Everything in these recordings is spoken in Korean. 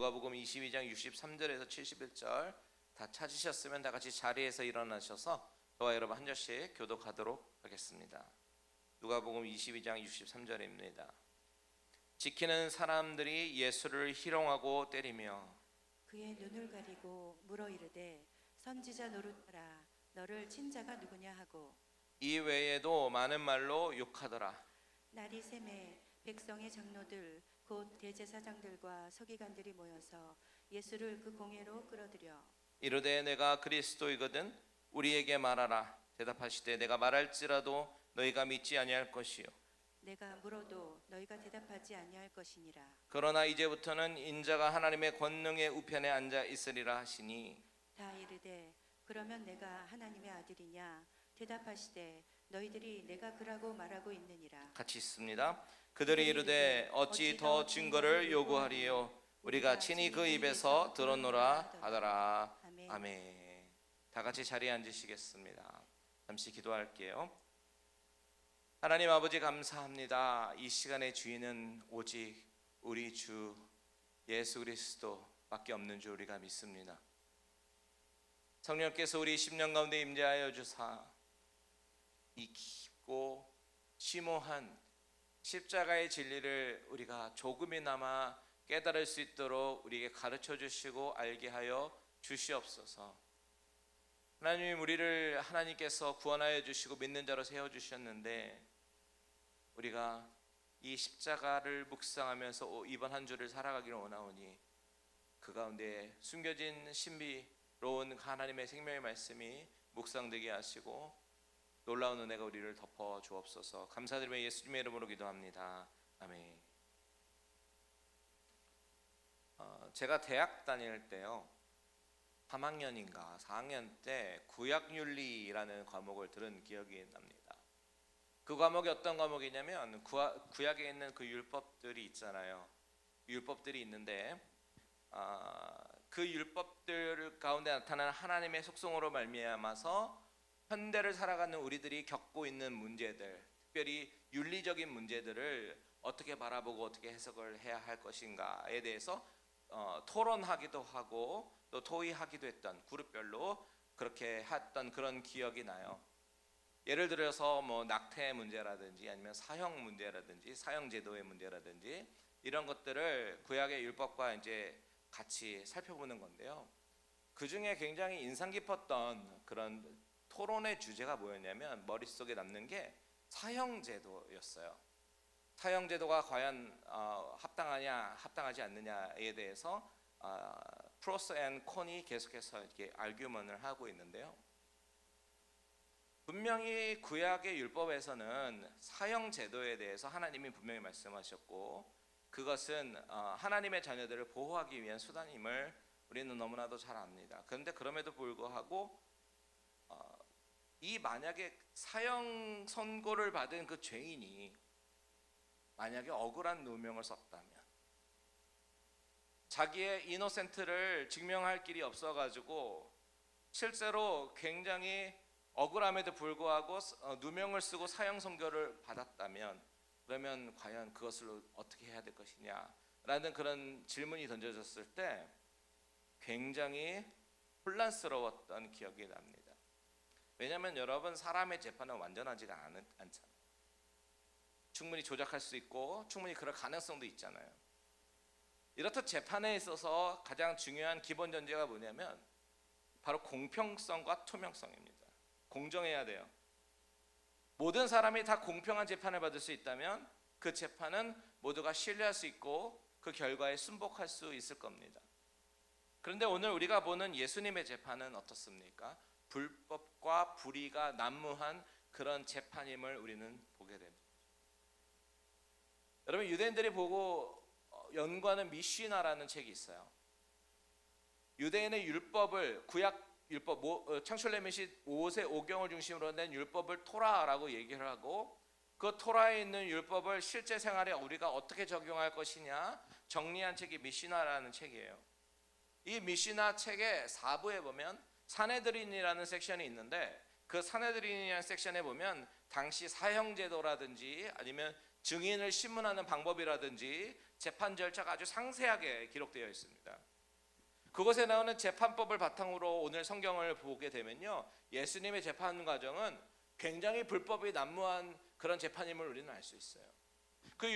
누가복음 22장 63절에서 71절 다 찾으셨으면 다 같이 자리에서 일어나셔서 저와 여러분 한 절씩 교독하도록 하겠습니다. 누가복음 22장 63절입니다. 지키는 사람들이 예수를 희롱하고 때리며 그의 눈을 가리고 물어 이르되 선지자 노릇하라 너를 친 자가 누구냐 하고 이 외에도 많은 말로 욕하더라. 날이 새매 백성의 장로들 곧 대제사장들과 서기관들이 모여서 예수를 그 공회로 끌어들여 이르되 내가 그리스도이거든 우리에게 말하라. 대답하시되 내가 말할지라도 너희가 믿지 아니할 것이요 내가 물어도 너희가 대답하지 아니할 것이니라. 그러나 이제부터는 인자가 하나님의 권능의 우편에 앉아 있으리라 하시니 다 이르되 그러면 내가 하나님의 아들이냐 대답하시되 너희들이 내가 그라고 말하고 있느니라. 같이 있습니다. 그들이 이르되 어찌 더 증거를 요구하리요 우리가 친히 그 입에서 들었노라 하더라. 아멘. 아멘. 다 같이 자리에 앉으시겠습니다. 잠시 기도할게요. 하나님 아버지 감사합니다. 이 시간의 주인은 오직 우리 주 예수 그리스도밖에 없는 줄 우리가 믿습니다. 성령께서 우리 심령 가운데 임재하여 주사 이 깊고 심오한 십자가의 진리를 우리가 조금이나마 깨달을 수 있도록 우리에게 가르쳐 주시고 알게 하여 주시옵소서. 하나님, 우리를 하나님께서 구원하여 주시고 믿는 자로 세워 주셨는데 우리가 이 십자가를 묵상하면서 이번 한 주를 살아가기를 원하오니 그 가운데 숨겨진 신비로운 하나님의 생명의 말씀이 묵상되게 하시고 놀라운 은혜가 우리를 덮어 주옵소서. 감사드리며 예수님의 이름으로 기도합니다. 아멘. 제가 대학 다닐 때요 3학년인가 4학년 때 구약윤리라는 과목을 들은 기억이 납니다. 그 과목이 어떤 과목이냐면 구약에 있는 그 율법들이 있잖아요. 율법들이 있는데 그 율법들 가운데 나타나는 하나님의 속성으로 말미암아서 현대를 살아가는 우리들이 겪고 있는 문제들, 특별히 윤리적인 문제들을 어떻게 바라보고 어떻게 해석을 해야 할 것인가에 대해서 토론하기도 하고 또 토의하기도 했던, 그룹별로 그렇게 했던 그런 기억이 나요. 예를 들어서 뭐 낙태 문제라든지 아니면 사형 문제라든지 사형 제도의 문제라든지 이런 것들을 구약의 율법과 이제 같이 살펴보는 건데요. 그 중에 굉장히 인상 깊었던 그런 토론의 주제가 뭐였냐면 머릿속에 남는 게 사형 제도였어요. 사형 제도가 과연 합당하냐 합당하지 않느냐에 대해서 프로스 앤 콘이 계속해서 이렇게 알규먼을 하고 있는데요. 분명히 구약의 율법에서는 사형 제도에 대해서 하나님이 분명히 말씀하셨고 그것은 하나님의 자녀들을 보호하기 위한 수단임을 우리는 너무나도 잘 압니다. 그런데 그럼에도 불구하고 이 만약에 사형 선고를 받은 그 죄인이 만약에 억울한 누명을 썼다면 자기의 이노센트를 증명할 길이 없어가지고 실제로 굉장히 억울함에도 불구하고 누명을 쓰고 사형 선고를 받았다면 그러면 과연 그것을 어떻게 해야 될 것이냐라는 그런 질문이 던져졌을 때 굉장히 혼란스러웠던 기억이 납니다. 왜냐하면 여러분 사람의 재판은 완전하지가 않잖아요. 충분히 조작할 수 있고 충분히 그럴 가능성도 있잖아요. 이렇듯 재판에 있어서 가장 중요한 기본 전제가 뭐냐면 바로 공평성과 투명성입니다. 공정해야 돼요. 모든 사람이 다 공평한 재판을 받을 수 있다면 그 재판은 모두가 신뢰할 수 있고 그 결과에 순복할 수 있을 겁니다. 그런데 오늘 우리가 보는 예수님의 재판은 어떻습니까? 불법과 불의가 난무한 그런 재판임을 우리는 보게 됩니다. 여러분 유대인들이 보고 연구하는 미시나라는 책이 있어요. 유대인의 율법을 구약 율법 창출레미시 5세 5경을 중심으로 낸 율법을 토라라고 얘기를 하고 그 토라에 있는 율법을 실제 생활에 우리가 어떻게 적용할 것이냐 정리한 책이 미시나라는 책이에요. 이 미시나 책의 4부에 보면 사네드린이라는 섹션이 있는데 그 사네드린이라는 섹션에 보면 당시 사형제도라든지 아니면 증인을 신문하는 방법이라든지 재판 절차가 아주 상세하게 기록되어 있습니다. 그곳에 나오는 재판법을 바탕으로 오늘 성경을 보게 되면요, 예수님의 재판 과정은 굉장히 불법이 난무한 그런 재판임을 우리는 알 수 있어요. 그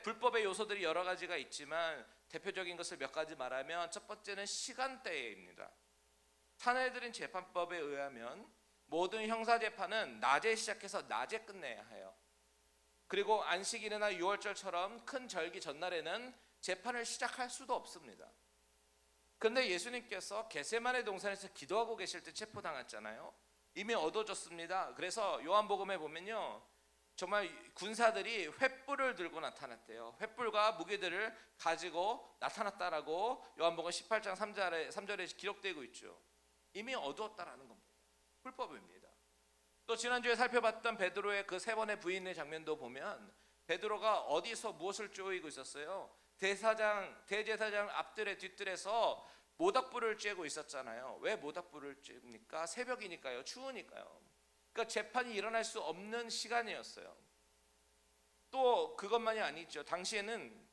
불법의 요소들이 여러 가지가 있지만 대표적인 것을 몇 가지 말하면, 첫 번째는 시간대입니다. 사내들인 재판법에 의하면 모든 형사 재판은 낮에 시작해서 낮에 끝내야 해요. 그리고 안식일이나 유월절처럼 큰 절기 전날에는 재판을 시작할 수도 없습니다. 그런데 예수님께서 겟세마네 동산에서 기도하고 계실 때 체포당했잖아요. 이미 어두워졌습니다. 그래서 요한복음에 보면요, 정말 군사들이 횃불을 들고 나타났대요. 횃불과 무기들을 가지고 나타났다라고 요한복음 18장 3절에 기록되고 있죠. 이미 어두웠다라는 겁니다. 불법입니다. 또 지난주에 살펴봤던 베드로의 그 세 번의 부인의 장면도 보면 베드로가 어디서 무엇을 쪼이고 있었어요? 대제사장 앞뜰에 뒷뜰에서 모닥불을 쬐고 있었잖아요. 왜 모닥불을 쬐입니까? 새벽이니까요. 추우니까요. 그러니까 재판이 일어날 수 없는 시간이었어요. 또 그것만이 아니죠. 당시에는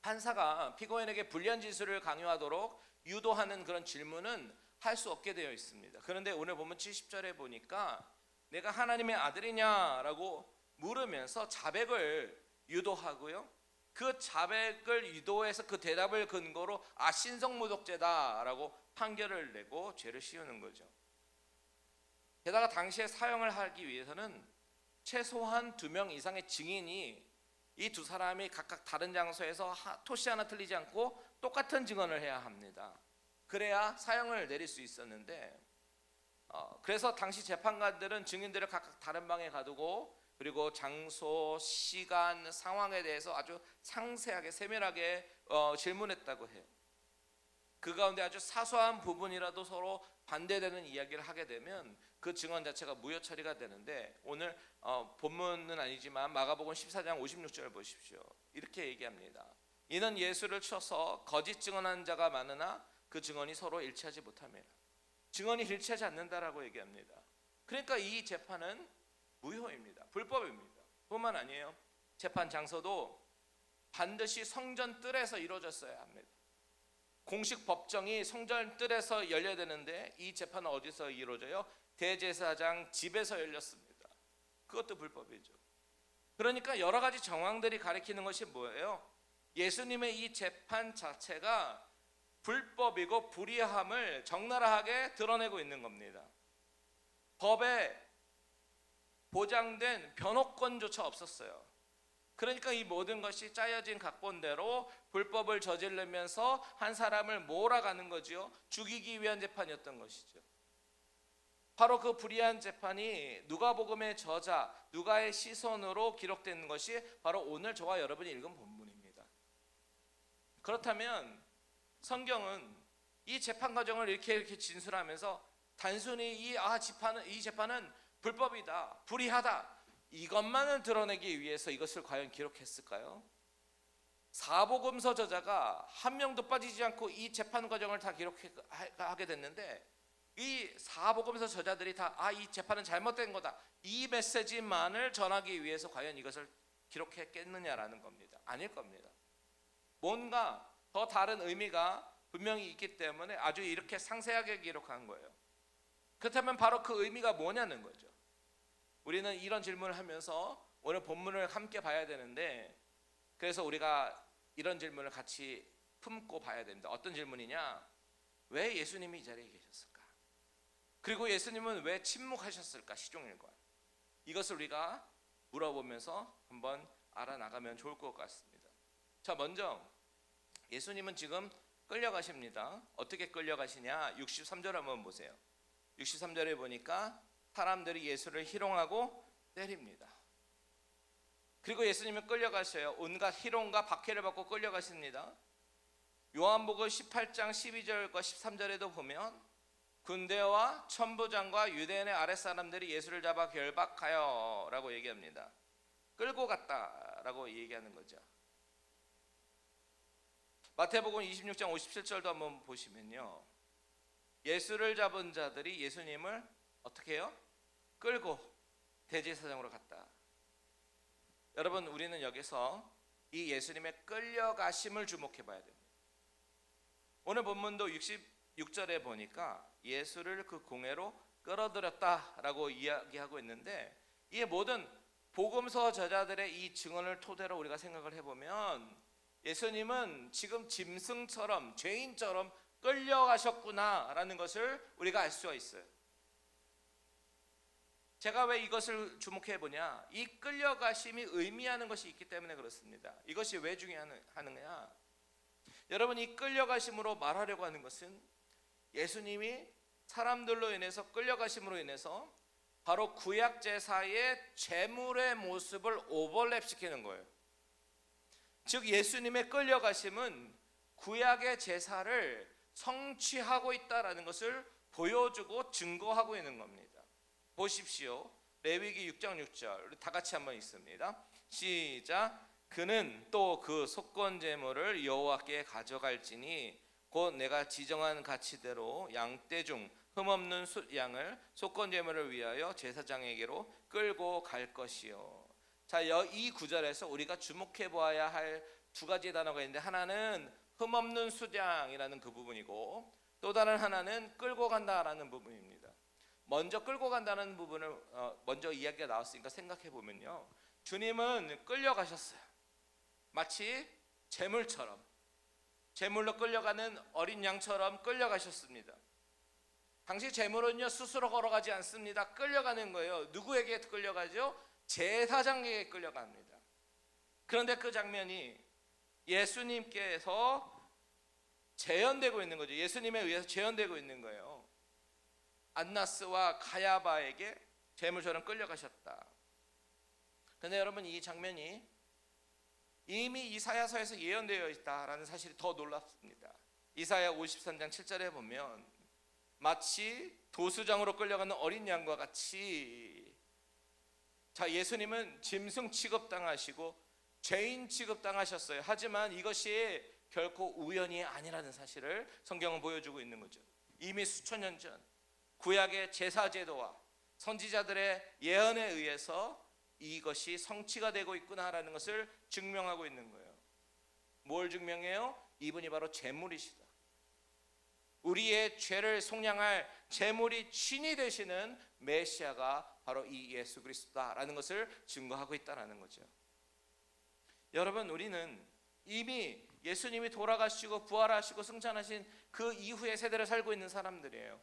판사가 피고인에게 불리한 진술을 강요하도록 유도하는 그런 질문은 할 수 없게 되어 있습니다. 그런데 오늘 보면 70절에 보니까 내가 하나님의 아들이냐라고 물으면서 자백을 유도하고요, 그 자백을 유도해서 그 대답을 근거로 신성모독죄다라고 판결을 내고 죄를 씌우는 거죠. 게다가 당시에 사형을 하기 위해서는 최소한 2명 이상의 증인이 이 두 사람이 각각 다른 장소에서 토시 하나 틀리지 않고 똑같은 증언을 해야 합니다. 그래야 사형을 내릴 수 있었는데, 그래서 당시 재판관들은 증인들을 각각 다른 방에 가두고, 그리고 장소, 시간, 상황에 대해서 아주 상세하게 세밀하게 질문했다고 해요. 그 가운데 아주 사소한 부분이라도 서로 반대되는 이야기를 하게 되면 그 증언 자체가 무효 처리가 되는데, 오늘 본문은 아니지만 마가복음 14장 56절 보십시오. 이렇게 얘기합니다. 이는 예수를 쳐서 거짓 증언한 자가 많으나 그 증언이 서로 일치하지 못함이라. 증언이 일치하지 않는다라고 얘기합니다. 그러니까 이 재판은 무효입니다. 불법입니다. 뿐만 아니에요. 재판 장소도 반드시 성전 뜰에서 이루어졌어야 합니다. 공식 법정이 성전 뜰에서 열려야 되는데 이 재판은 어디서 이루어져요? 대제사장 집에서 열렸습니다. 그것도 불법이죠. 그러니까 여러 가지 정황들이 가리키는 것이 뭐예요? 예수님의 이 재판 자체가 불법이고 불의함을 적나라하게 드러내고 있는 겁니다. 법에 보장된 변호권조차 없었어요. 그러니까 이 모든 것이 짜여진 각본대로 불법을 저지르면서 한 사람을 몰아가는 거지요. 죽이기 위한 재판이었던 것이죠. 바로 그 불의한 재판이 누가복음의 저자 누가의 시선으로 기록된 것이 바로 오늘 저와 여러분이 읽은 본문입니다. 그렇다면 성경은 이 재판 과정을 이렇게 진술하면서 단순히 이 재판은 불법이다, 불의하다, 이것만을 드러내기 위해서 이것을 과연 기록했을까요? 사복음서 저자가 한 명도 빠지지 않고 이 재판 과정을 다 기록하게 됐는데, 이 사복음서 저자들이 다 이 재판은 잘못된 거다, 이 메시지만을 전하기 위해서 과연 이것을 기록했겠느냐라는 겁니다. 아닐 겁니다. 뭔가 더 다른 의미가 분명히 있기 때문에 아주 이렇게 상세하게 기록한 거예요. 그렇다면 바로 그 의미가 뭐냐는 거죠. 우리는 이런 질문을 하면서 오늘 본문을 함께 봐야 되는데, 그래서 우리가 이런 질문을 같이 품고 봐야 됩니다. 어떤 질문이냐? 왜 예수님이 이 자리에 계셨을까? 그리고 예수님은 왜 침묵하셨을까? 시종일관. 이것을 우리가 물어보면서 한번 알아나가면 좋을 것 같습니다. 자, 먼저 예수님은 지금 끌려가십니다. 어떻게 끌려가시냐? 63절 한번 보세요. 63절에 보니까 사람들이 예수를 희롱하고 때립니다. 그리고 예수님은 끌려가셔요. 온갖 희롱과 박해를 받고 끌려가십니다. 요한복음 18장 12절과 13절에도 보면 군대와 천부장과 유대인의 아랫사람들이 예수를 잡아 결박하여 라고 얘기합니다. 끌고 갔다라고 얘기하는 거죠. 마태복음 26장 57절도 한번 보시면요, 예수를 잡은 자들이 예수님을 어떻게 해요? 끌고 대제사장으로 갔다. 여러분, 우리는 여기서 이 예수님의 끌려가심을 주목해 봐야 됩니다. 오늘 본문도 66절에 보니까 예수를 그 공회로 끌어들였다라고 이야기하고 있는데, 이 모든 복음서 저자들의 이 증언을 토대로 우리가 생각을 해보면 예수님은 지금 짐승처럼, 죄인처럼 끌려가셨구나라는 것을 우리가 알 수가 있어요. 제가 왜 이것을 주목해 보냐, 이 끌려가심이 의미하는 것이 있기 때문에 그렇습니다. 이것이 왜 중요하느냐, 여러분, 이 끌려가심으로 말하려고 하는 것은 예수님이 사람들로 인해서 끌려가심으로 인해서 바로 구약 제사의 제물의 모습을 오버랩시키는 거예요. 즉 예수님의 끌려가심은 구약의 제사를 성취하고 있다라는 것을 보여주고 증거하고 있는 겁니다. 보십시오. 레위기 6장 6절 다 같이 한번 읽습니다. 시작. 그는 또 그 속건 제물을 여호와께 가져갈지니 곧 내가 지정한 가치대로 양떼 중 흠없는 숫양을 속건 제물을 위하여 제사장에게로 끌고 갈 것이요. 자, 이 구절에서 우리가 주목해 보아야 할 두 가지 단어가 있는데, 하나는 흠없는 숫양이라는 그 부분이고, 또 다른 하나는 끌고 간다라는 부분입니다. 먼저 끌고 간다는 부분을 먼저 이야기가 나왔으니까 생각해 보면요, 주님은 끌려가셨어요. 마치 제물처럼, 제물로 끌려가는 어린 양처럼 끌려가셨습니다. 당시 제물은요 스스로 걸어가지 않습니다. 끌려가는 거예요. 누구에게 끌려가죠? 제사장에게 끌려갑니다. 그런데 그 장면이 예수님께서 재현되고 있는 거죠. 예수님에 의해서 재현되고 있는 거예요. 안나스와 가야바에게 제물처럼 끌려가셨다. 그런데 여러분, 이 장면이 이미 이사야서에서 예언되어 있다라는 사실이 더 놀랍습니다. 이사야 53장 7절에 보면 마치 도수장으로 끌려가는 어린 양과 같이, 자, 예수님은 짐승 취급당하시고 죄인 취급당하셨어요. 하지만 이것이 결코 우연이 아니라는 사실을 성경은 보여주고 있는 거죠. 이미 수천 년 전 구약의 제사제도와 선지자들의 예언에 의해서 이것이 성취가 되고 있구나라는 것을 증명하고 있는 거예요. 뭘 증명해요? 이분이 바로 제물이시다. 우리의 죄를 속량할 제물이 친히 되시는 메시아가 바로 이 예수 그리스도다라는 것을 증거하고 있다는 거죠. 여러분, 우리는 이미 예수님이 돌아가시고 부활하시고 승천하신 그 이후의 세대를 살고 있는 사람들이에요.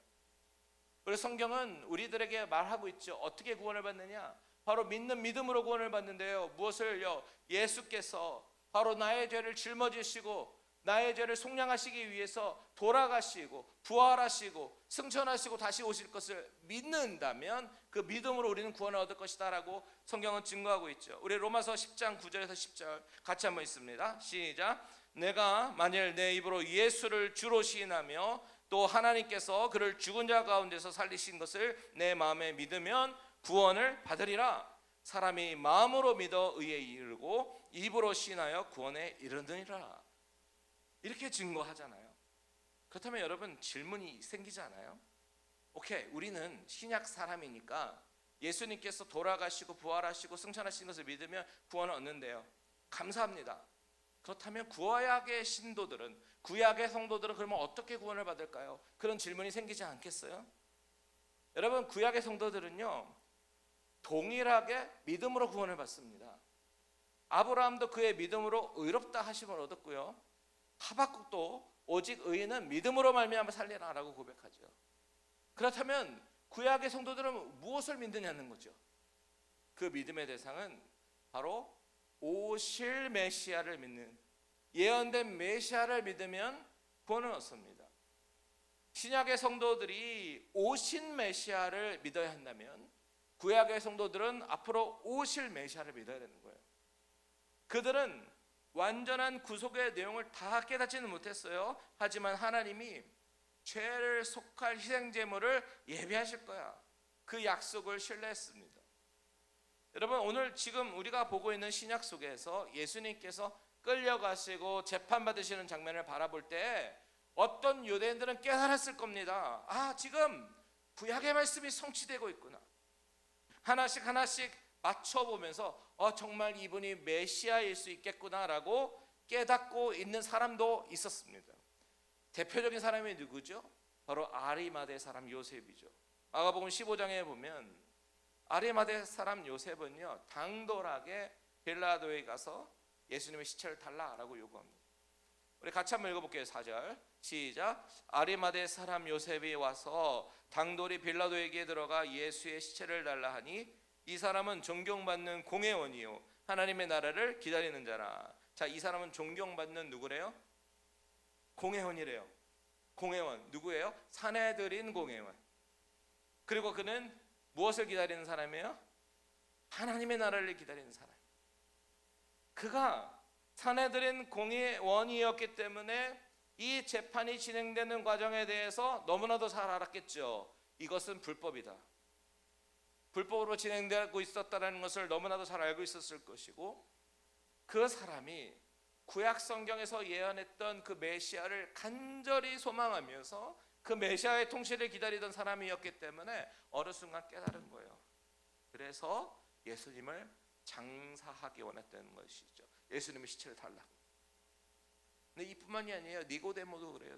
그래서 성경은 우리들에게 말하고 있죠. 어떻게 구원을 받느냐? 바로 믿는 믿음으로 구원을 받는데요. 무엇을요? 예수께서 바로 나의 죄를 짊어지시고 나의 죄를 속량하시기 위해서 돌아가시고 부활하시고 승천하시고 다시 오실 것을 믿는다면 그 믿음으로 우리는 구원을 얻을 것이다 라고 성경은 증거하고 있죠. 우리 로마서 10장 9절에서 10절 같이 한번 읽습니다. 시작. 내가 만일 내 입으로 예수를 주로 시인하며 또 하나님께서 그를 죽은 자 가운데서 살리신 것을 내 마음에 믿으면 구원을 받으리라. 사람이 마음으로 믿어 의에 이르고 입으로 시인하여 구원에 이르느니라. 이렇게 증거하잖아요. 그렇다면 여러분, 질문이 생기지 않아요? 오케이, 우리는 신약 사람이니까 예수님께서 돌아가시고 부활하시고 승천하신 것을 믿으면 구원을 얻는데요. 감사합니다. 그렇다면 구약의 신도들은, 구약의 성도들은 그러면 어떻게 구원을 받을까요? 그런 질문이 생기지 않겠어요? 여러분, 구약의 성도들은요 동일하게 믿음으로 구원을 받습니다. 아브라함도 그의 믿음으로 의롭다 하심을 얻었고요, 하박국도 오직 의인은 믿음으로 말미암아 살리라라고 고백하죠. 그렇다면 구약의 성도들은 무엇을 믿느냐는 거죠. 그 믿음의 대상은 바로 오실 메시아를 믿는, 예언된 메시아를 믿으면 구원을 얻습니다. 신약의 성도들이 오신 메시아를 믿어야 한다면 구약의 성도들은 앞으로 오실 메시아를 믿어야 되는 거예요. 그들은 완전한 구속의 내용을 다 깨닫지는 못했어요. 하지만 하나님이 죄를 속할 희생제물을 예비하실 거야, 그 약속을 신뢰했습니다. 여러분, 오늘 지금 우리가 보고 있는 신약 속에서 예수님께서 끌려가시고 재판받으시는 장면을 바라볼 때 어떤 유대인들은 깨달았을 겁니다. 아, 지금 구약의 말씀이 성취되고 있구나. 하나씩 하나씩 맞춰보면서 정말 이분이 메시아일 수 있겠구나라고 깨닫고 있는 사람도 있었습니다. 대표적인 사람이 누구죠? 바로 아리마대 사람 요셉이죠. 마가복음 15장에 보면 아리마대 사람 요셉은요, 당돌하게 빌라도에 가서 예수님의 시체를 달라라고 요구합니다. 우리 같이 한번 읽어볼게요. 4절 시작. 아리마대 사람 요셉이 와서 당돌이 빌라도에게 들어가 예수의 시체를 달라 하니 이 사람은 존경받는 공회원이요 하나님의 나라를 기다리는 자라. 자, 이 사람은 존경받는 누구래요? 공회원이래요. 공회원 누구예요? 사내들인 공회원. 그리고 그는 무엇을 기다리는 사람이에요? 하나님의 나라를 기다리는 사람. 그가 사내들인 공회원이었기 때문에 이 재판이 진행되는 과정에 대해서 너무나도 잘 알았겠죠. 이것은 불법이다. 불법으로 진행되고 있었다는 것을 너무나도 잘 알고 있었을 것이고, 그 사람이 구약 성경에서 예언했던 그 메시아를 간절히 소망하면서 그 메시아의 통치를 기다리던 사람이었기 때문에 어느 순간 깨달은 거예요. 그래서 예수님을 장사하기 원했던 것이죠. 예수님의 시체를 달라고. 근데 이뿐만이 아니에요. 니고데모도 그래요.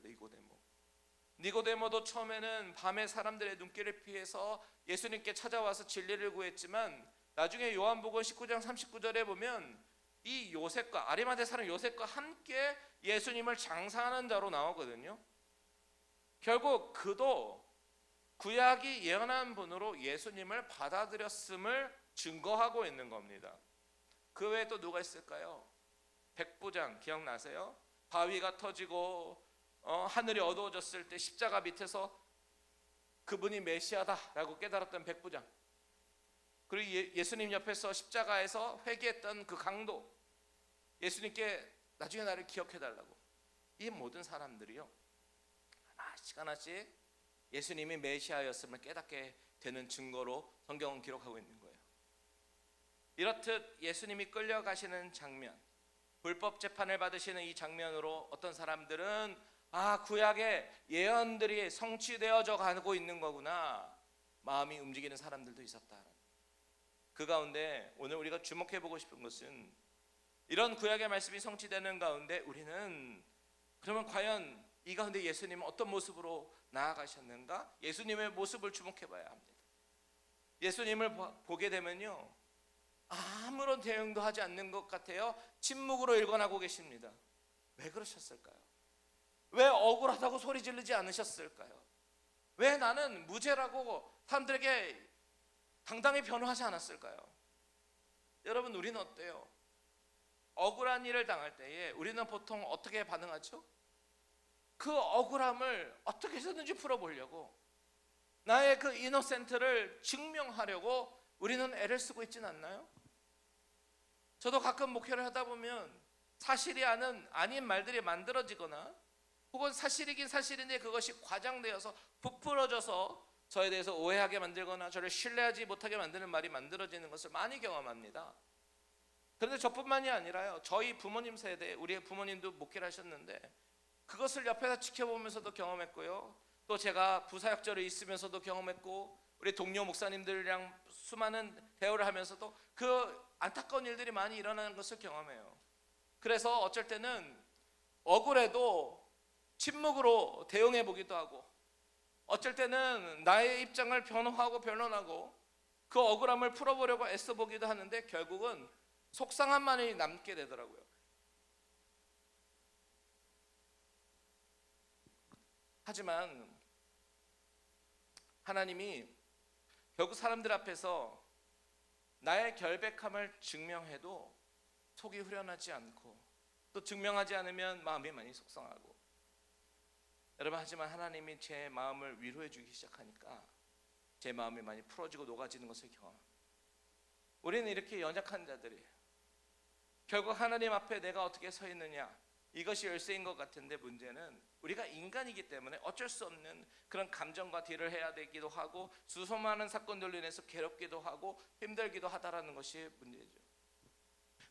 니고데모도 처음에는 밤에 사람들의 눈길을 피해서 예수님께 찾아와서 진리를 구했지만, 나중에 요한복음 19장 39절에 보면 이 요셉과 아리마대 사람 요셉과 함께 예수님을 장사하는 자로 나오거든요. 결국 그도 구약이 예언한 분으로 예수님을 받아들였음을 증거하고 있는 겁니다. 그 외에 또 누가 있을까요? 백부장 기억나세요? 바위가 터지고 하늘이 어두워졌을 때 십자가 밑에서 그분이 메시아다라고 깨달았던 백부장, 그리고 예수님 옆에서 십자가에서 회개했던 그 강도, 예수님께 나중에 나를 기억해달라고. 이 모든 사람들이요, 하나씩 하나씩 예수님이 메시아였음을 깨닫게 되는 증거로 성경은 기록하고 있는 거예요. 이렇듯 예수님이 끌려가시는 장면, 불법 재판을 받으시는 이 장면으로 어떤 사람들은 구약의 예언들이 성취되어져 가고 있는 거구나, 마음이 움직이는 사람들도 있었다. 그 가운데 오늘 우리가 주목해보고 싶은 것은, 이런 구약의 말씀이 성취되는 가운데 우리는 그러면 과연 이 가운데 예수님은 어떤 모습으로 나아가셨는가? 예수님의 모습을 주목해봐야 합니다. 예수님을 보게 되면요, 아무런 대응도 하지 않는 것 같아요. 침묵으로 일관하고 계십니다. 왜 그러셨을까요? 왜 억울하다고 소리 지르지 않으셨을까요? 왜 나는 무죄라고 사람들에게 당당히 변호하지 않았을까요? 여러분, 우리는 어때요? 억울한 일을 당할 때에 우리는 보통 어떻게 반응하죠? 그 억울함을 어떻게 해서든지 풀어보려고, 나의 그 이노센트를 증명하려고 우리는 애를 쓰고 있진 않나요? 저도 가끔 목회를 하다 보면 사실이 아닌 말들이 만들어지거나, 혹은 사실이긴 사실인데 그것이 과장되어서 부풀어져서 저에 대해서 오해하게 만들거나 저를 신뢰하지 못하게 만드는 말이 만들어지는 것을 많이 경험합니다. 그런데 저뿐만이 아니라요, 저희 부모님 세대, 우리의 부모님도 목회를 하셨는데 그것을 옆에서 지켜보면서도 경험했고요, 또 제가 부사역절에 있으면서도 경험했고, 우리 동료 목사님들이랑 수많은 대화를 하면서도 그 안타까운 일들이 많이 일어나는 것을 경험해요. 그래서 어쩔 때는 억울해도 침묵으로 대응해 보기도 하고, 어쩔 때는 나의 입장을 변호하고 변론하고 그 억울함을 풀어보려고 애써 보기도 하는데 결국은 속상함만이 남게 되더라고요. 하지만 하나님이 결국 사람들 앞에서 나의 결백함을 증명해도 속이 후련하지 않고, 또 증명하지 않으면 마음이 많이 속상하고, 여러분, 하지만 하나님이 제 마음을 위로해 주기 시작하니까 제 마음이 많이 풀어지고 녹아지는 것을 경험합니다. 우리는 이렇게 연약한 자들이에요. 결국 하나님 앞에 내가 어떻게 서 있느냐, 이것이 열쇠인 것 같은데, 문제는 우리가 인간이기 때문에 어쩔 수 없는 그런 감정과 딜을 해야 되기도 하고, 수많은 사건들로 인해서 괴롭기도 하고 힘들기도 하다라는 것이 문제죠.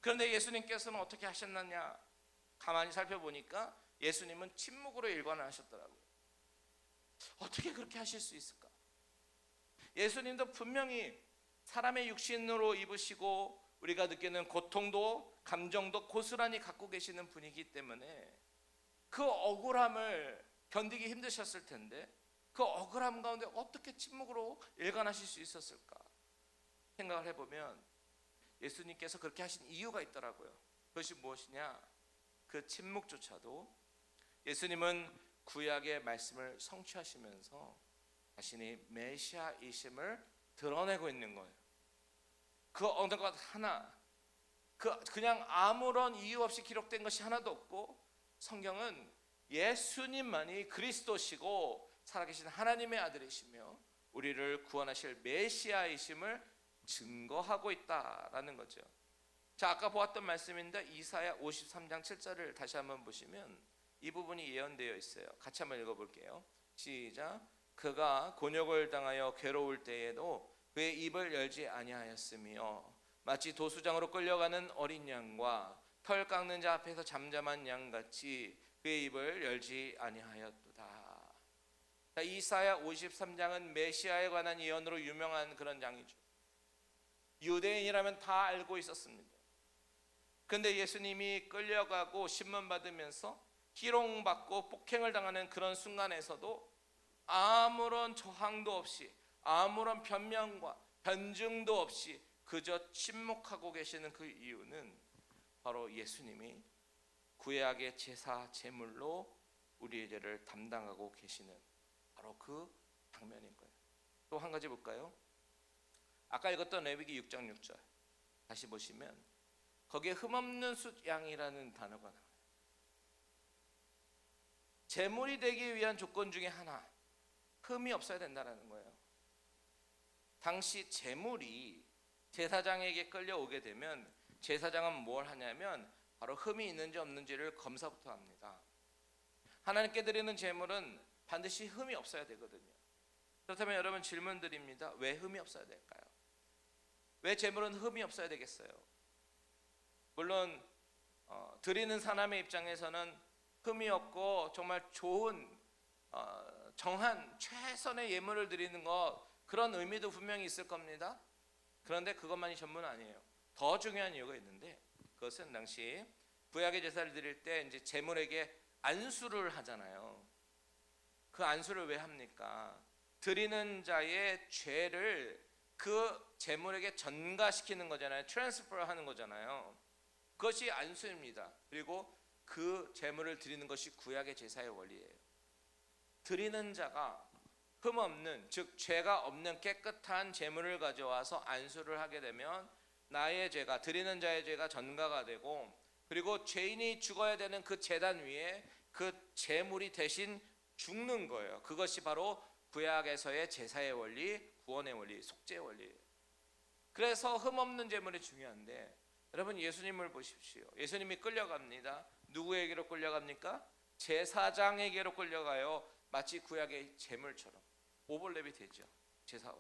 그런데 예수님께서는 어떻게 하셨느냐, 가만히 살펴보니까 예수님은 침묵으로 일관을 하셨더라고요. 어떻게 그렇게 하실 수 있을까? 예수님도 분명히 사람의 육신으로 입으시고 우리가 느끼는 고통도 감정도 고스란히 갖고 계시는 분이기 때문에 그 억울함을 견디기 힘드셨을 텐데 그 억울함 가운데 어떻게 침묵으로 일관하실 수 있었을까 생각을 해보면 예수님께서 그렇게 하신 이유가 있더라고요. 그것이 무엇이냐? 그 침묵조차도 예수님은 구약의 말씀을 성취하시면서 자신이 메시아이심을 드러내고 있는 거예요. 그 어느 것 하나, 그냥 아무런 이유 없이 기록된 것이 하나도 없고 성경은 예수님만이 그리스도시고 살아계신 하나님의 아들이시며 우리를 구원하실 메시아이심을 증거하고 있다라는 거죠. 자, 아까 보았던 말씀인데 이사야 53장 7절을 다시 한번 보시면 이 부분이 예언되어 있어요. 같이 한번 읽어볼게요. 시작. 그가 곤욕을 당하여 괴로울 때에도 그의 입을 열지 아니하였으며 마치 도수장으로 끌려가는 어린 양과 털 깎는 자 앞에서 잠잠한 양같이 그의 입을 열지 아니하였도다. 자, 이사야 53장은 메시아에 관한 예언으로 유명한 그런 장이죠. 유대인이라면 다 알고 있었습니다. 근데 예수님이 끌려가고 신문받으면서 희롱받고 폭행을 당하는 그런 순간에서도 아무런 저항도 없이 아무런 변명과 변증도 없이 그저 침묵하고 계시는 그 이유는 바로 예수님이 구약의 제사 제물로 우리의 죄를 담당하고 계시는 바로 그 장면인 거예요. 또 한 가지 볼까요? 아까 읽었던 레위기 6장 6절 다시 보시면 거기에 흠없는 숫양이라는 단어가 나와요. 제물이 되기 위한 조건 중에 하나, 흠이 없어야 된다는 거예요. 당시 제물이 제사장에게 끌려오게 되면 제사장은 뭘 하냐면 바로 흠이 있는지 없는지를 검사부터 합니다. 하나님께 드리는 제물은 반드시 흠이 없어야 되거든요. 그렇다면 여러분 질문 드립니다. 왜 흠이 없어야 될까요? 왜 제물은 흠이 없어야 되겠어요? 물론 드리는 사람의 입장에서는 흠이 없고 정말 좋은 정한 최선의 예물을 드리는 것, 그런 의미도 분명히 있을 겁니다. 그런데 그것만이 전부는 아니에요. 더 중요한 이유가 있는데 그것은 당시 구약의 제사를 드릴 때 이제 제물에게 안수를 하잖아요. 그 안수를 왜 합니까? 드리는 자의 죄를 그 제물에게 전가시키는 거잖아요. 트랜스퍼 하는 거잖아요. 그것이 안수입니다. 그리고 그 제물을 드리는 것이 구약의 제사의 원리예요. 드리는 자가 흠없는, 즉 죄가 없는 깨끗한 제물을 가져와서 안수를 하게 되면 나의 죄가, 드리는 자의 죄가 전가가 되고, 그리고 죄인이 죽어야 되는 그 제단 위에 그 제물이 대신 죽는 거예요. 그것이 바로 구약에서의 제사의 원리, 구원의 원리, 속죄의 원리예요. 그래서 흠없는 제물이 중요한데 여러분 예수님을 보십시오. 예수님이 끌려갑니다. 누구에게로 끌려갑니까? 제사장에게로 끌려가요. 마치 구약의 제물처럼 오버랩이 되죠. 제사와.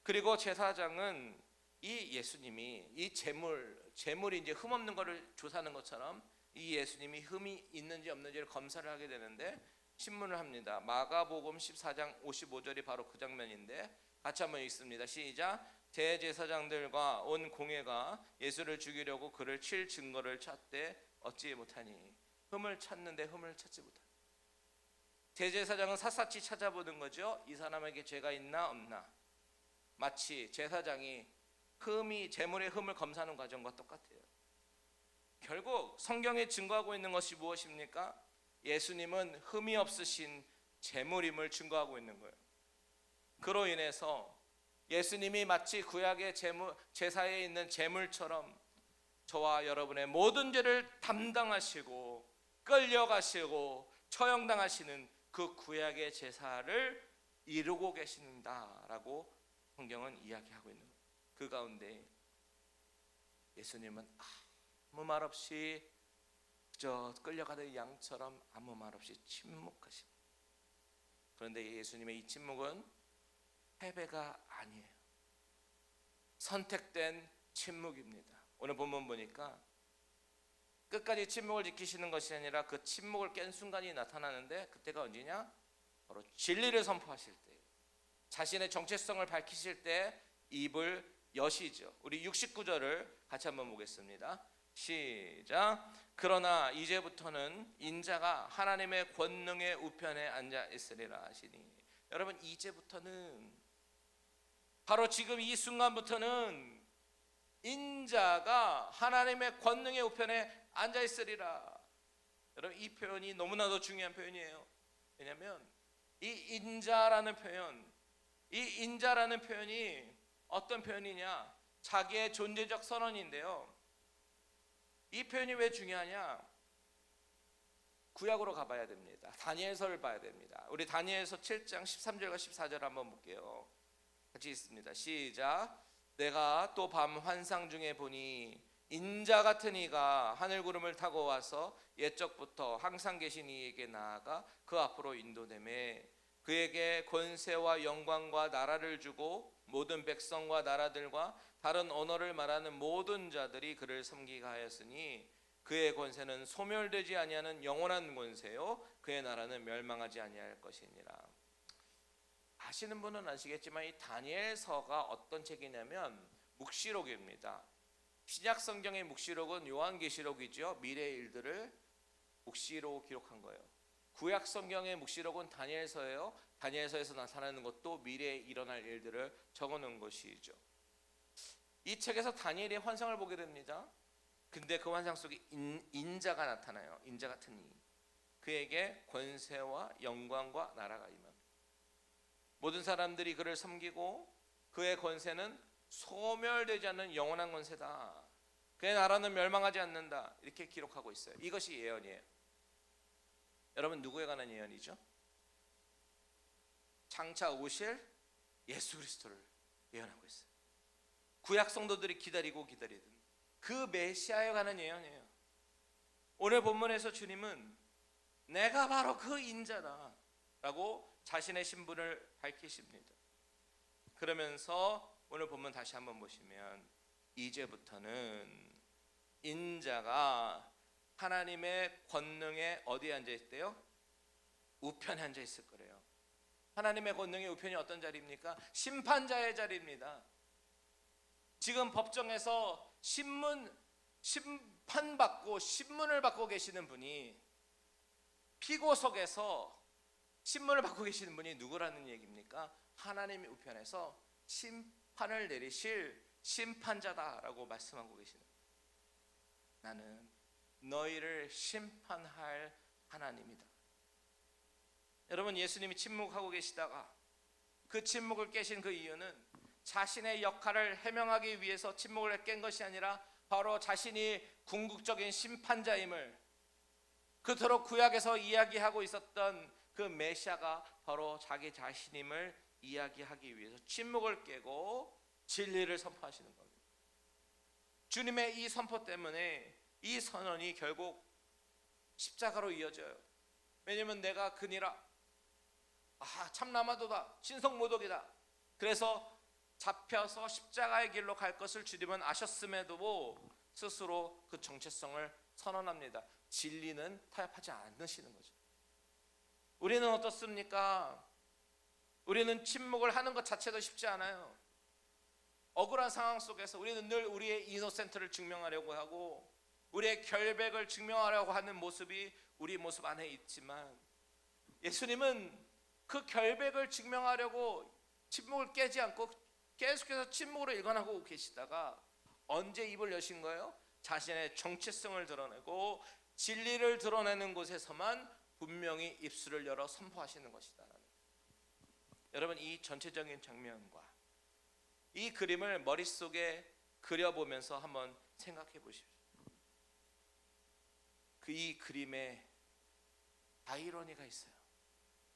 그리고 제사장은 이 예수님이 이 제물이 이제 흠없는 것을 조사하는 것처럼 이 예수님이 흠이 있는지 없는지를 검사를 하게 되는데 신문을 합니다. 마가복음 14장 55절이 바로 그 장면인데 같이 한번 읽습니다. 시작. 대제사장들과 온 공회가 예수를 죽이려고 그를 칠 증거를 찾되 얻지 못하니 흠을 찾는데 흠을 찾지 못하니. 대제사장은 샅샅이 찾아보는 거죠. 이 사람에게 죄가 있나 없나. 마치 제사장이 제물의 흠을 검사하는 과정과 똑같아요. 결국 성경에 증거하고 있는 것이 무엇입니까? 예수님은 흠이 없으신 제물임을 증거하고 있는 거예요. 그로 인해서 예수님이 마치 구약의 제사에 있는 제물처럼 저와 여러분의 모든 죄를 담당하시고 끌려가시고 처형당하시는 그 구약의 제사를 이루고 계신다라고 성경은 이야기하고 있는 거예요. 그 가운데 예수님은 아무 말 없이 그저 끌려가던 양처럼 아무 말 없이 침묵하십니다. 그런데 예수님의 이 침묵은 패배가 아니에요. 선택된 침묵입니다. 오늘 본문 보니까 끝까지 침묵을 지키시는 것이 아니라 그 침묵을 깬 순간이 나타나는데 그때가 언제냐? 바로 진리를 선포하실 때, 자신의 정체성을 밝히실 때 입을 여시죠. 우리 69절을 같이 한번 보겠습니다. 시작. 그러나 이제부터는 인자가 하나님의 권능의 우편에 앉아 있으리라 하시니. 여러분, 이제부터는, 바로 지금 이 순간부터는 인자가 하나님의 권능의 우편에 앉아 있으리라. 여러분, 이 표현이 너무나도 중요한 표현이에요. 왜냐하면 이 인자라는 표현이 어떤 표현이냐? 자기의 존재적 선언인데요. 이 표현이 왜 중요하냐? 구약으로 가봐야 됩니다. 다니엘서를 봐야 됩니다. 우리 다니엘서 7장 13절과 14절 한번 볼게요. 같이 있습니다. 시작. 내가 또 밤 환상 중에 보니 인자 같은 이가 하늘 구름을 타고 와서 옛적부터 항상 계신 이에게 나아가 그 앞으로 인도되매 그에게 권세와 영광과 나라를 주고 모든 백성과 나라들과 다른 언어를 말하는 모든 자들이 그를 섬기게 하였으니 그의 권세는 소멸되지 아니하는 영원한 권세요 그의 나라는 멸망하지 아니할 것이니라. 아시는 분은 아시겠지만 이 다니엘서가 어떤 책이냐면 묵시록입니다. 신약 성경의 묵시록은 요한계시록이죠. 미래의 일들을 묵시로 기록한 거예요. 구약 성경의 묵시록은 다니엘서예요. 다니엘서에서 나타나는 것도 미래에 일어날 일들을 적어놓은 것이죠. 이 책에서 다니엘이 환상을 보게 됩니다. 근데 그 환상 속에 인자가 나타나요. 인자 같은 이. 그에게 권세와 영광과 나라가 임합니다. 모든 사람들이 그를 섬기고 그의 권세는 소멸되지 않는 영원한 권세다. 그의 나라는 멸망하지 않는다. 이렇게 기록하고 있어요. 이것이 예언이에요. 여러분, 누구에 관한 예언이죠? 장차 오실 예수 그리스도를 예언하고 있어요. 구약 성도들이 기다리던 그 메시아에 관한 예언이에요. 오늘 본문에서 주님은 내가 바로 그 인자다 라고 자신의 신분을 밝히십니다. 그러면서 오늘 본문 다시 한번 보시면 이제부터는 인자가 하나님의 권능에 어디에 앉아 있대요? 우편에 앉아 있을 거래요. 하나님의 권능의 우편이 어떤 자리입니까? 심판자의 자리입니다. 지금 법정에서 심판받고 신문을 받고 계시는 분이, 피고석에서 신문을 받고 계시는 분이 누구라는 얘기입니까? 하나님의 우편에서 심판을 내리실 심판자다라고 말씀하고 계시는 거예요. 나는 너희를 심판할 하나님이다. 여러분, 예수님이 침묵하고 계시다가 그 침묵을 깨신 그 이유는 자신의 역할을 해명하기 위해서 침묵을 깬 것이 아니라 바로 자신이 궁극적인 심판자임을, 그토록 구약에서 이야기하고 있었던 그 메시아가 바로 자기 자신임을 이야기하기 위해서 침묵을 깨고 진리를 선포하시는 겁니다. 주님의 이 선포 때문에 이 선언이 결국 십자가로 이어져요. 왜냐하면 내가 그니라, 참나마도다, 신성모독이다. 그래서 잡혀서 십자가의 길로 갈 것을 주님은 아셨음에도 스스로 그 정체성을 선언합니다. 진리는 타협하지 않으시는 거죠. 우리는 어떻습니까? 우리는 침묵을 하는 것 자체도 쉽지 않아요. 억울한 상황 속에서 우리는 늘 우리의 이노센트를 증명하려고 하고 우리의 결백을 증명하려고 하는 모습이 우리 모습 안에 있지만, 예수님은 그 결백을 증명하려고 침묵을 깨지 않고 계속해서 침묵으로 일관하고 계시다가 언제 입을 여신 거예요? 자신의 정체성을 드러내고 진리를 드러내는 곳에서만 분명히 입술을 열어 선포하시는 것이다. 여러분, 이 전체적인 장면과 이 그림을 머릿속에 그려보면서 한번 생각해 보십시오. 이 그림에 아이러니가 있어요.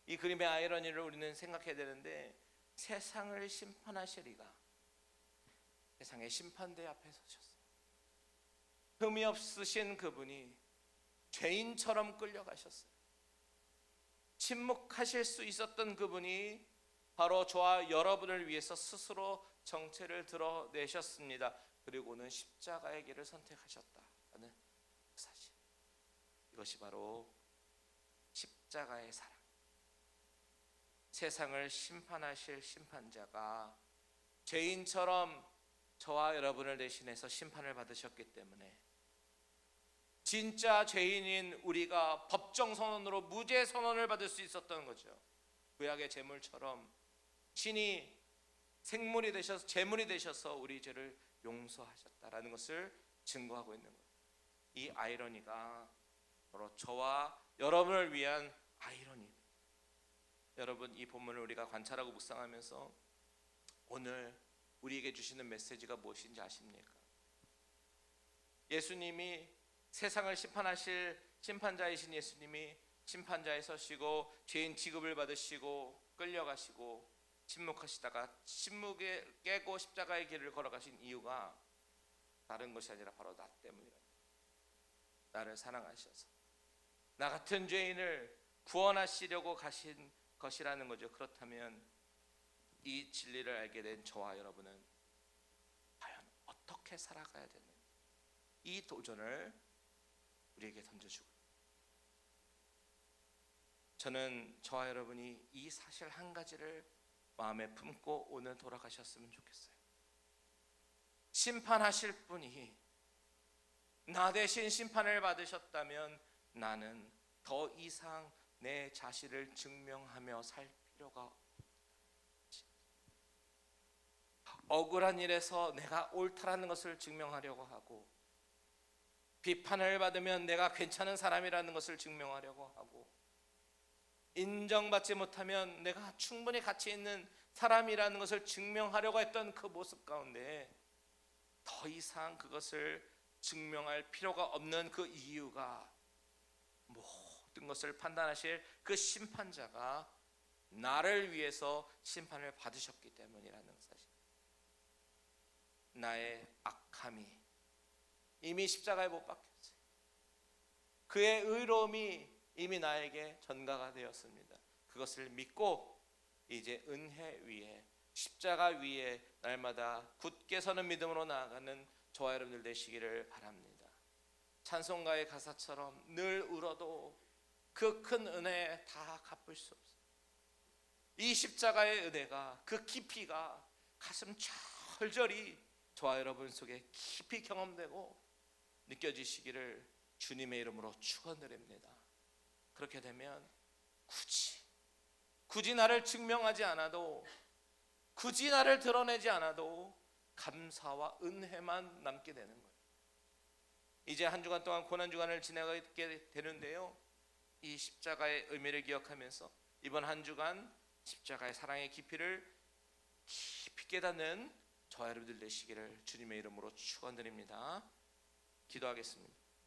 이 그림의 아이러니를 우리는 생각해야 되는데, 세상을 심판하시리가 세상의 심판대 앞에 서셨어요. 흠이 없으신 그분이 죄인처럼 끌려가셨어요. 침묵하실 수 있었던 그분이 바로 저와 여러분을 위해서 스스로 정체를 드러내셨습니다. 그리고는 십자가의 길을 선택하셨다는 사실, 이것이 바로 십자가의 사랑. 세상을 심판하실 심판자가 죄인처럼 저와 여러분을 대신해서 심판을 받으셨기 때문에 진짜 죄인인 우리가 법정 선언으로 무죄 선언을 받을 수 있었던 거죠. 구약의 제물처럼 신이 생물이 되셔서 제물이 되셔서 우리 죄를 용서하셨다라는 것을 증거하고 있는 거예요. 이 아이러니가 바로 저와 여러분을 위한 아이러니입니다. 여러분, 이 본문을 우리가 관찰하고 묵상하면서 오늘 우리에게 주시는 메시지가 무엇인지 아십니까? 예수님이 세상을 심판하실 심판자이신 예수님이 심판자에 서시고 죄인 취급을 받으시고 끌려가시고 침묵하시다가 침묵에 깨고 십자가의 길을 걸어가신 이유가 다른 것이 아니라 바로 나 때문이랍니다. 나를 사랑하셔서 나 같은 죄인을 구원하시려고 가신 것이라는 거죠. 그렇다면 이 진리를 알게 된 저와 여러분은 과연 어떻게 살아가야 되는 이 도전을 우리에게 던져주고, 저는 저와 여러분이 이 사실 한 가지를 마음에 품고 오늘 돌아가셨으면 좋겠어요. 심판하실 분이 나 대신 심판을 받으셨다면 나는 더 이상 내 자신을 증명하며 살 필요가 없다. 억울한 일에서 내가 옳다라는 것을 증명하려고 하고, 비판을 받으면 내가 괜찮은 사람이라는 것을 증명하려고 하고, 인정받지 못하면 내가 충분히 가치 있는 사람이라는 것을 증명하려고 했던 그 모습 가운데 더 이상 그것을 증명할 필요가 없는 그 이유가 모든 것을 판단하실 그 심판자가 나를 위해서 심판을 받으셨기 때문이라는 사실. 나의 악함이 이미 십자가에 못 박혔어요. 그의 의로움이 이미 나에게 전가가 되었습니다. 그것을 믿고 이제 은혜 위에 십자가 위에 날마다 굳게 서는 믿음으로 나아가는 저와 여러분들 되시기를 바랍니다. 찬송가의 가사처럼 늘 울어도 그 큰 은혜 다 갚을 수 없어요. 이 십자가의 은혜가, 그 깊이가 가슴 절절히 저와 여러분 속에 깊이 경험되고 느껴지시기를 주님의 이름으로 축원드립니다. 그렇게 되면 굳이 나를 증명하지 않아도, 굳이 나를 드러내지 않아도 감사와 은혜만 남게 되는 거예요. 이제 한 주간 동안 고난주간을 지나가게 되는데요, 이 십자가의 의미를 기억하면서 이번 한 주간 십자가의 사랑의 깊이를 깊이 깨닫는 저와 여러분들 되시기를 주님의 이름으로 축원드립니다. 기도하겠습니다.